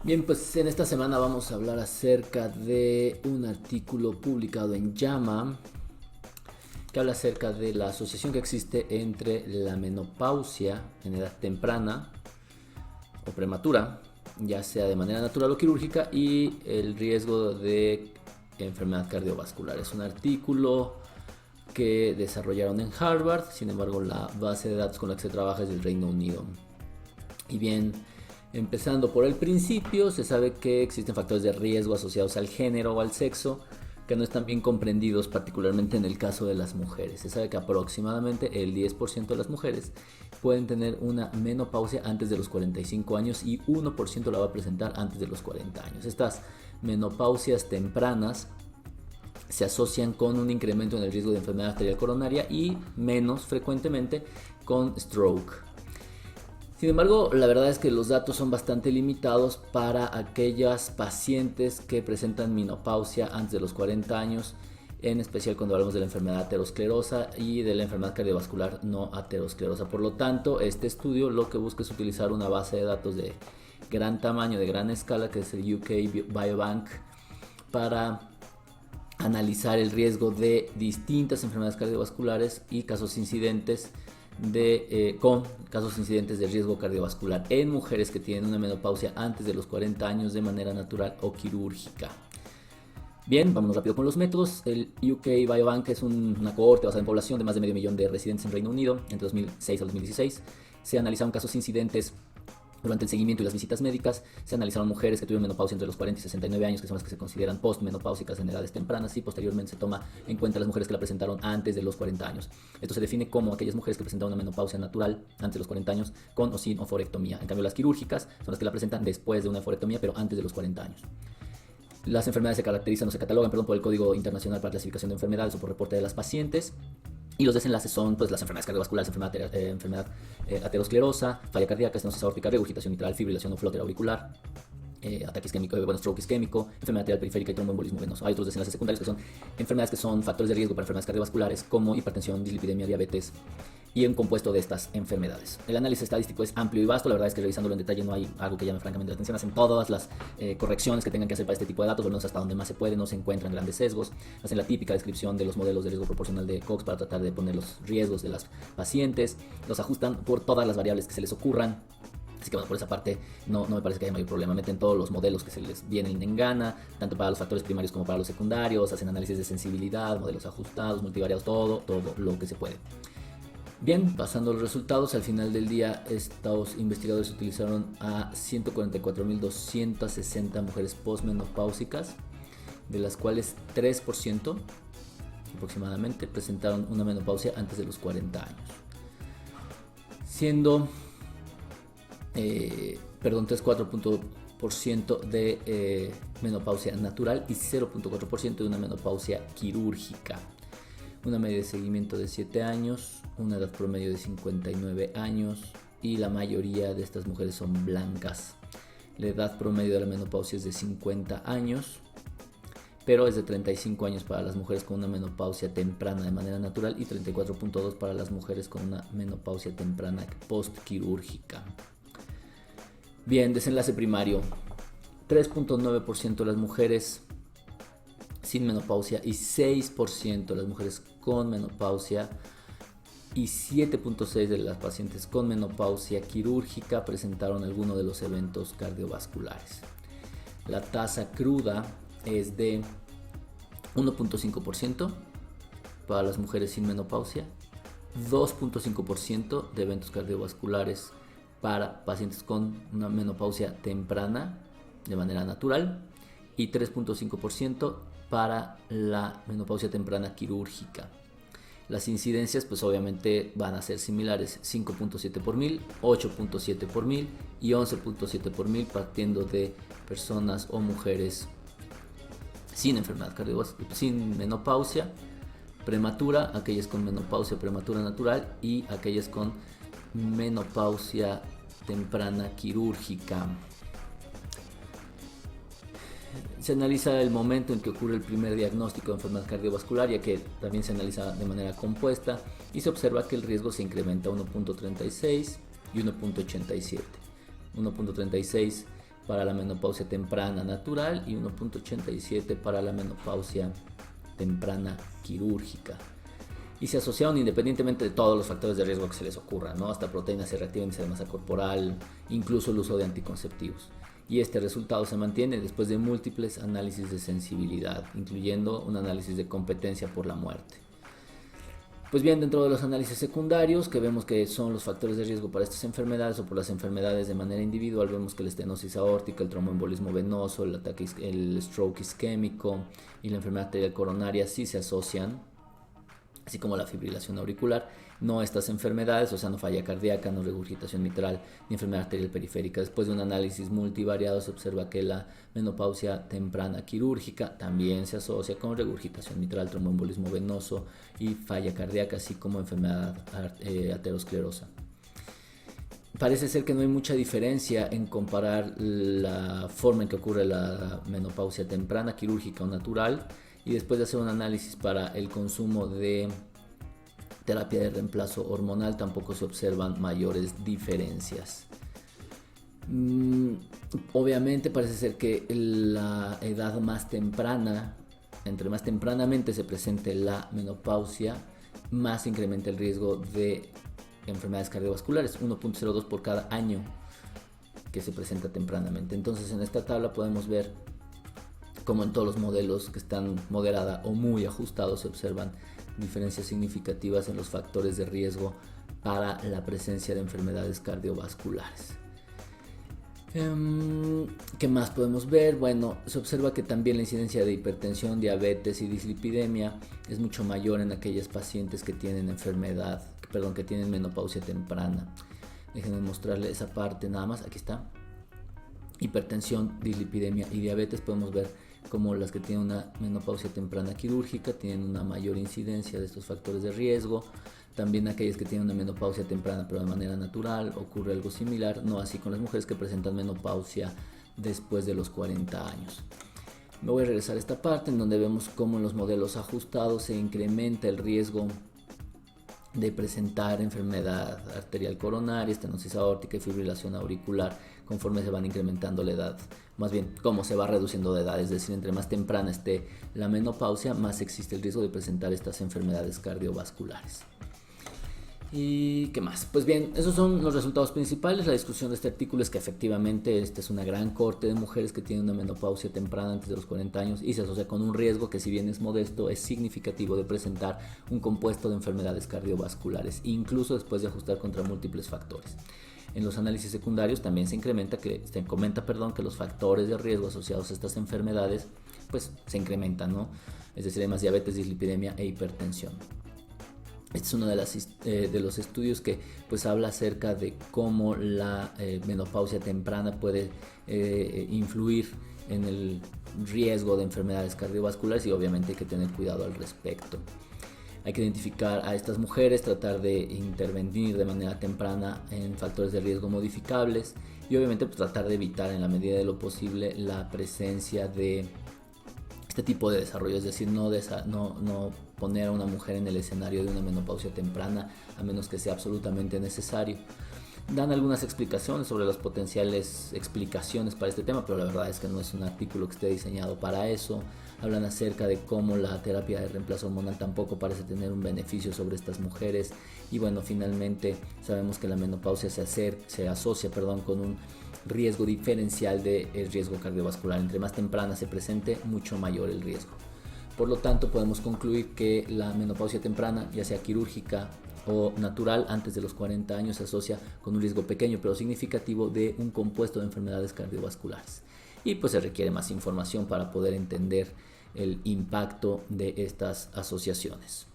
Bien, pues en esta semana vamos a hablar acerca de un artículo publicado en JAMA que habla acerca de la asociación que existe entre la menopausia en edad temprana o prematura, ya sea de manera natural o quirúrgica, y el riesgo de enfermedad cardiovascular. Es un artículo que desarrollaron en Harvard, sin embargo la base de datos con la que se trabaja es del Reino Unido. Y bien, empezando por el principio, se sabe que existen factores de riesgo asociados al género o al sexo que no están bien comprendidos, particularmente en el caso de las mujeres. Se sabe que aproximadamente el 10% de las mujeres pueden tener una menopausia antes de los 45 años y 1% la va a presentar antes de los 40 años. Estas menopausias tempranas se asocian con un incremento en el riesgo de enfermedad arterial coronaria y menos frecuentemente con stroke. Sin embargo, la verdad es que los datos son bastante limitados para aquellas pacientes que presentan menopausia antes de los 40 años, en especial cuando hablamos de la enfermedad aterosclerosa y de la enfermedad cardiovascular no aterosclerosa. Por lo tanto, este estudio lo que busca es utilizar una base de datos de gran tamaño, de gran escala, que es el UK Biobank, para analizar el riesgo de distintas enfermedades cardiovasculares y casos incidentes con casos incidentes de riesgo cardiovascular en mujeres que tienen una menopausia antes de los 40 años de manera natural o quirúrgica. Bien, vámonos rápido con los métodos. El UK Biobank es una cohorte basada en población de más de medio millón de residentes en Reino Unido entre 2006 al 2016. Se analizaron casos incidentes durante el seguimiento y las visitas médicas. Se analizaron mujeres que tuvieron menopausia entre los 40 y 69 años, que son las que se consideran postmenopáusicas en edades tempranas, y posteriormente se toma en cuenta las mujeres que la presentaron antes de los 40 años. Esto se define como aquellas mujeres que presentan una menopausia natural antes de los 40 años con o sin oforectomía. En cambio, las quirúrgicas son las que la presentan después de una oforectomía, pero antes de los 40 años. Las enfermedades se caracterizan o se catalogan por el Código Internacional para Clasificación de Enfermedades o por reporte de las pacientes. Y los desenlaces son pues las enfermedades cardiovasculares, enfermedad aterosclerosa, falla cardíaca, estenosis aórtica, regurgitación mitral, fibrilación o flóter auricular, ataque isquémico, stroke isquémico, enfermedad arterial periférica y tromboembolismo venoso. Hay otros desenlaces secundarios que son enfermedades que son factores de riesgo para enfermedades cardiovasculares como hipertensión, dislipidemia, diabetes y un compuesto de estas enfermedades. El análisis estadístico es amplio y vasto. La verdad es que revisándolo en detalle no hay algo que llame francamente la atención. Hacen todas las correcciones que tengan que hacer para este tipo de datos, al menos hasta donde más se puede. No se encuentran grandes sesgos. Hacen la típica descripción de los modelos de riesgo proporcional de Cox para tratar de poner los riesgos de las pacientes. Los ajustan por todas las variables que se les ocurran. Así que bueno, por esa parte no me parece que haya mayor problema. Meten todos los modelos que se les vienen en gana, tanto para los factores primarios como para los secundarios. Hacen análisis de sensibilidad, modelos ajustados, multivariados, todo lo que se puede. Bien, pasando a los resultados, al final del día estos investigadores utilizaron a 144.260 mujeres postmenopáusicas, de las cuales 3% aproximadamente presentaron una menopausia antes de los 40 años. Siendo, 3,4% de menopausia natural y 0,4% de una menopausia quirúrgica. Una media de seguimiento de 7 años, una edad promedio de 59 años y la mayoría de estas mujeres son blancas. La edad promedio de la menopausia es de 50 años, pero es de 35 años para las mujeres con una menopausia temprana de manera natural y 34,2 para las mujeres con una menopausia temprana postquirúrgica. Bien, desenlace primario. 3,9% de las mujeres sin menopausia y 6% de las mujeres con menopausia y 7,6% de las pacientes con menopausia quirúrgica presentaron alguno de los eventos cardiovasculares. La tasa cruda es de 1,5% para las mujeres sin menopausia, 2,5% de eventos cardiovasculares para pacientes con una menopausia temprana de manera natural y 3,5% para la menopausia temprana quirúrgica. Las incidencias pues obviamente van a ser similares, 5,7 por mil, 8,7 por mil y 11,7 por mil, partiendo de personas o mujeres sin enfermedad cardiovascular, sin menopausia prematura, aquellas con menopausia prematura natural y aquellas con menopausia temprana quirúrgica. Se analiza el momento en que ocurre el primer diagnóstico de enfermedad cardiovascular, ya que también se analiza de manera compuesta, y se observa que el riesgo se incrementa a 1,36 y 1,87. 1,36 para la menopausia temprana natural y 1.87 para la menopausia temprana quirúrgica. Y se asociaron independientemente de todos los factores de riesgo que se les ocurran, ¿no? Hasta proteínas C reactiva, índice de masa corporal, incluso el uso de anticonceptivos. Y este resultado se mantiene después de múltiples análisis de sensibilidad, incluyendo un análisis de competencia por la muerte. Pues bien, dentro de los análisis secundarios, que vemos que son los factores de riesgo para estas enfermedades o por las enfermedades de manera individual, vemos que la estenosis aórtica, el tromboembolismo venoso, el stroke isquémico y la enfermedad arterial coronaria sí se asocian, así como la fibrilación auricular, no estas enfermedades, o sea, no falla cardíaca, no regurgitación mitral, ni enfermedad arterial periférica. Después de un análisis multivariado se observa que la menopausia temprana quirúrgica también se asocia con regurgitación mitral, tromboembolismo venoso y falla cardíaca, así como enfermedad aterosclerosa. Parece ser que no hay mucha diferencia en comparar la forma en que ocurre la menopausia temprana quirúrgica o natural, y después de hacer un análisis para el consumo de terapia de reemplazo hormonal tampoco se observan mayores diferencias. Obviamente parece ser que la edad más temprana, entre más tempranamente se presente la menopausia, más incrementa el riesgo de enfermedades cardiovasculares, 1.02 por cada año que se presenta tempranamente. Entonces en esta tabla podemos ver como en todos los modelos que están moderada o muy ajustados se observan diferencias significativas en los factores de riesgo para la presencia de enfermedades cardiovasculares. ¿Qué más podemos ver? Bueno, se observa que también la incidencia de hipertensión, diabetes y dislipidemia es mucho mayor en aquellas pacientes que tienen que tienen menopausia temprana. Déjenme mostrarles esa parte nada más, aquí está. Hipertensión, dislipidemia y diabetes, podemos ver como las que tienen una menopausia temprana quirúrgica tienen una mayor incidencia de estos factores de riesgo. También aquellas que tienen una menopausia temprana pero de manera natural ocurre algo similar, no así con las mujeres que presentan menopausia después de los 40 años. Me voy a regresar a esta parte en donde vemos cómo en los modelos ajustados se incrementa el riesgo de presentar enfermedad arterial coronaria, estenosis aórtica y fibrilación auricular conforme se van incrementando la edad, más bien cómo se va reduciendo de edad, es decir, entre más temprana esté la menopausia, más existe el riesgo de presentar estas enfermedades cardiovasculares. ¿Y qué más? Pues bien, esos son los resultados principales. La discusión de este artículo es que efectivamente esta es una gran corte de mujeres que tienen una menopausia temprana antes de los 40 años y se asocia con un riesgo que, si bien es modesto, es significativo de presentar un compuesto de enfermedades cardiovasculares, incluso después de ajustar contra múltiples factores. En los análisis secundarios también se comenta que los factores de riesgo asociados a estas enfermedades pues se incrementan, ¿no? Es decir, hay más diabetes, dislipidemia e hipertensión. Este es uno de los estudios que pues habla acerca de cómo la menopausia temprana puede influir en el riesgo de enfermedades cardiovasculares y obviamente hay que tener cuidado al respecto. Hay que identificar a estas mujeres, tratar de intervenir de manera temprana en factores de riesgo modificables y obviamente pues, tratar de evitar en la medida de lo posible la presencia de este tipo de desarrollo, es decir, no poner a una mujer en el escenario de una menopausia temprana a menos que sea absolutamente necesario. Dan algunas explicaciones sobre las potenciales explicaciones para este tema, pero la verdad es que no es un artículo que esté diseñado para eso. Hablan acerca de cómo la terapia de reemplazo hormonal tampoco parece tener un beneficio sobre estas mujeres. Y bueno, finalmente sabemos que la menopausia se asocia con un riesgo diferencial de riesgo cardiovascular. Entre más temprana se presente, mucho mayor el riesgo. Por lo tanto, podemos concluir que la menopausia temprana, ya sea quirúrgica o natural, antes de los 40 años se asocia con un riesgo pequeño pero significativo de un compuesto de enfermedades cardiovasculares. Y pues se requiere más información para poder entender el impacto de estas asociaciones.